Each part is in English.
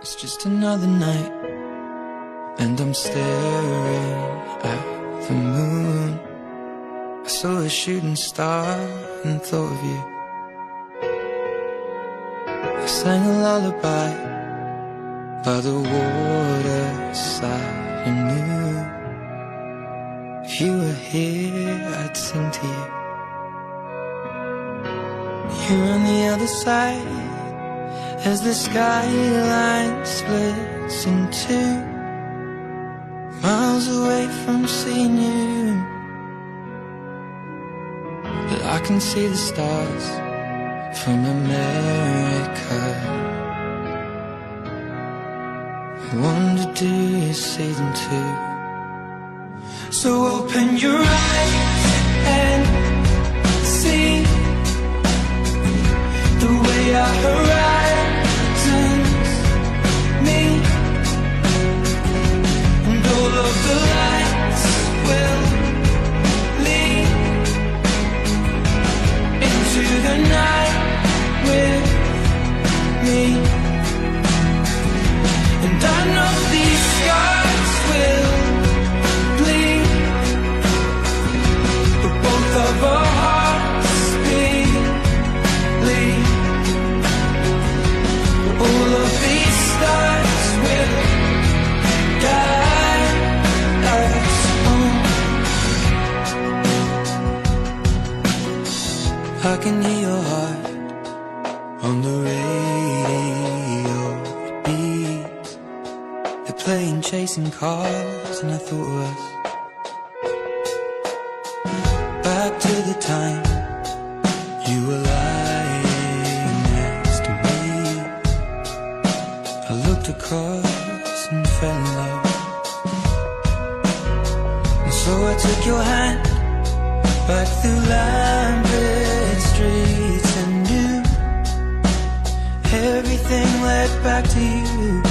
It's just another night, and I'm staring at the moon. I saw a shooting star and thought of you. I sang a lullaby by the waterside and knew if you were here, I'd sing to you. You're on the other side as the skyline splits in two, miles away from seeing you. But I can see the stars from America. I wonder, do you see them too? So open your eyes and see the way our horizons meet, and all of the lights will lead into the night with me. And I know these scars will bleed, but both of our hearts bleed. All of these stars will guide us home. I can hear your heart on the radio. It beats. They're playing Chasing Cars, and I thought of us. Back to the time you were lying next to me. I looked across and fell in love. And so I took your hand back through Lambert streets and knew everything led back to you.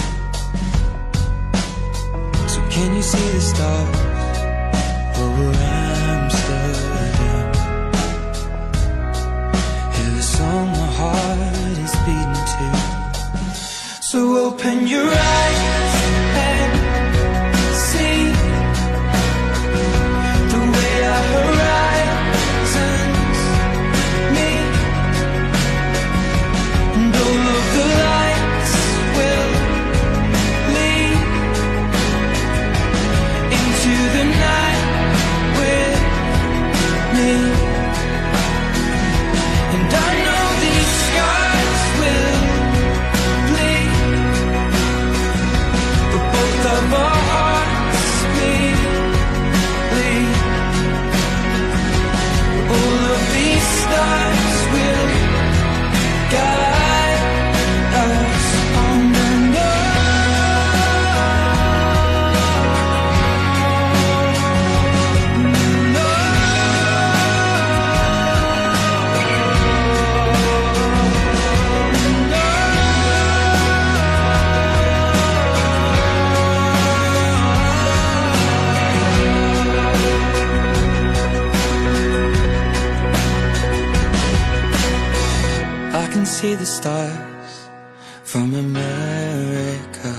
So can you see the stars over Amsterdam? Hear the song my heart is beating to. So open your eyes and see the way our horizons meet, and all of the lights will lead into the night with me. And I know these scars will bleed, but both of our hearts bleed. All of these stars will guide us on the I can see the stars from America.